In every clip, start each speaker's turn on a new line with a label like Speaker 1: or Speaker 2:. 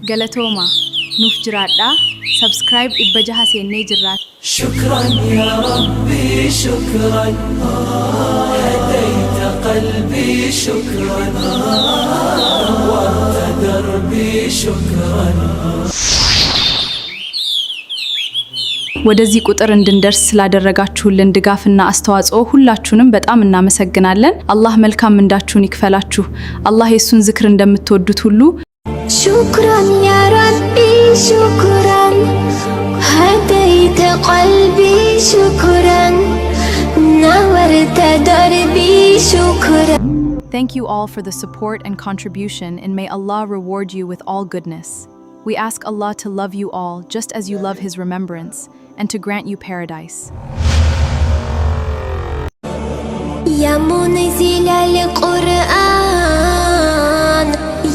Speaker 1: قالتوما نوف جرادا سبسكرايب إبجاها سيني جرات.
Speaker 2: شكرا يا ربي شكرا هديت قلبي شكرا نورت دربي شكرا.
Speaker 1: ወደዚህ ቁጥር እንድንደርስ ስላደረጋችሁልን ድጋፍና አስተዋጽኦ ሁላችሁንም በጣም እናመሰግናለን። አላህ መልካም እንዳችሁን ይክፈላችሁ። አላህ የሱን ዝክር እንደምትወዱት ሁሉ
Speaker 3: شكرا يا ربي شكرا هديت قلبي شكرا نورت دربي شكرا.
Speaker 1: Thank you all for the support and contribution, and may Allah reward you with all goodness. We ask Allah to love you all just as you love His remembrance, and to grant you paradise.
Speaker 3: يا منزل القرآن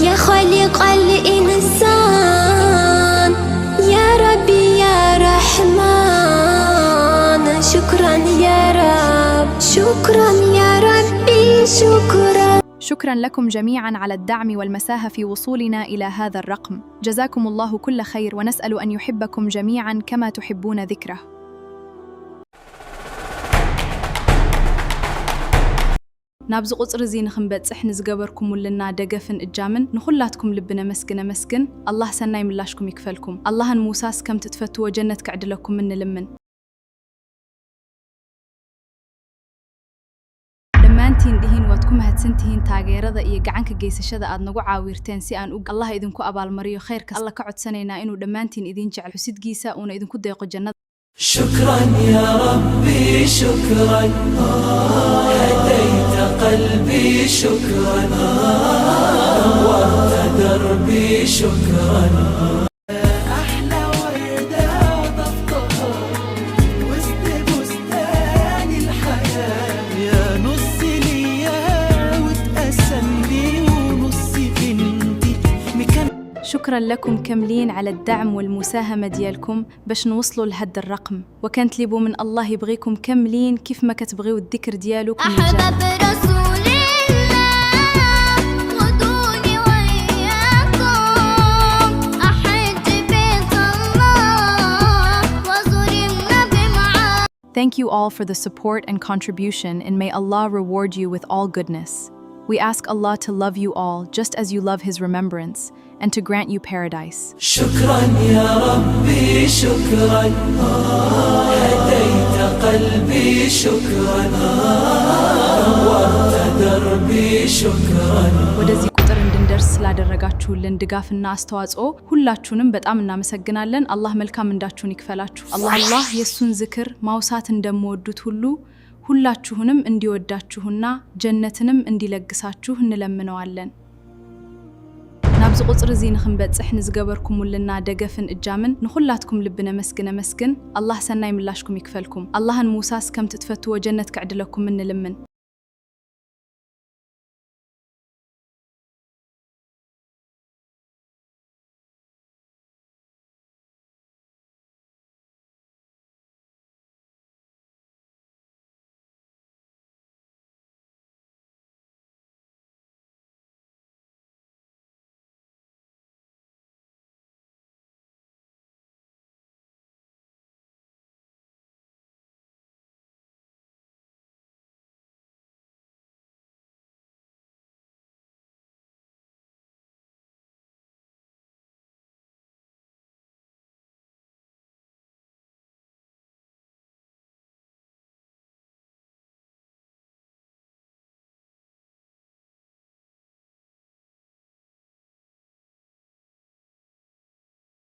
Speaker 3: يا خالق الإنسان يا ربي يا رحمن شكرا يا رب شكرا يا ربي شكرا.
Speaker 1: شكرا لكم جميعا على الدعم والمساهة في وصولنا إلى هذا الرقم. جزاكم الله كل خير، ونسأل أن يحبكم جميعا كما تحبون ذكره. نابز قصر زين خنبصح نزغبركم ولنا دغفن اجامن نخلاتكم لبنا مسكن الله سناي ملاشكم يكفلكم. اللهن موساس كم تتفتوا وجنة كعدلكم من لمن dhammaantiin dhihiin waad ku mahadsantihiin taageerada iyo gacanka geysashada aad nagu caawirteen si aan Allah idinku abaalmariyo khayrka. Allah ka codsanaynaa inuu dhammaantiin idin jecel xusidgiisa una idinku deeqo jannada.
Speaker 2: شكرا يا ربي شكرا هديت قلبي شكرا نورت دربي شكرا. أحلى وردة ضفتها وسط بستان الحياة يا نص ليا وتقسم لي ونص انتي مكان.
Speaker 1: شكرا لكم كاملين على الدعم والمساهمة ديالكم باش نوصلوا لهذا الرقم، وكنطلبوا من الله يبغيكم كاملين كيف ما كتبغيو الذكر ديالكم.
Speaker 3: أحباب رسول الله خذوني وياكم أحج بيت الله وزور النبي معاه.
Speaker 1: Thank you all for the support and contribution, and may Allah reward you with all goodness. We ask Allah to love you all just as you love His remembrance, and to grant you paradise.
Speaker 2: شكرا يا ربي شكرا هديت قلبي شكرا نورت دربي شكرا.
Speaker 1: ወደዚህ ቁጥር እንድንደርስ ስላደረጋችሁልን ድጋፍና አስተዋጽኦ ሁላችሁንም በጣም እናመሰግናለን። አላህ መልካም እንዳችሁን ይክፈላችሁ። አላህ የሱን ዝክር ማውሳት እንደምወዱት ሁሉ ሁላችሁንም እንዲወዳችሁና ጀነትንም እንዲለግሳችሁ እንለምነዋለን። ናብዝ ቁጽር እዚ ንኽንበጽሕ ንዝገበርኩም ውልና ደገፍን እጃምን ንኹላትኩም ልብነ መስግን አላህ ሰናይ ምላሽኩም ይክፈልኩም። አላህን ሙሳስ ከም ትትፈትዎ ጀነት ክዕድለኩም እንልምን።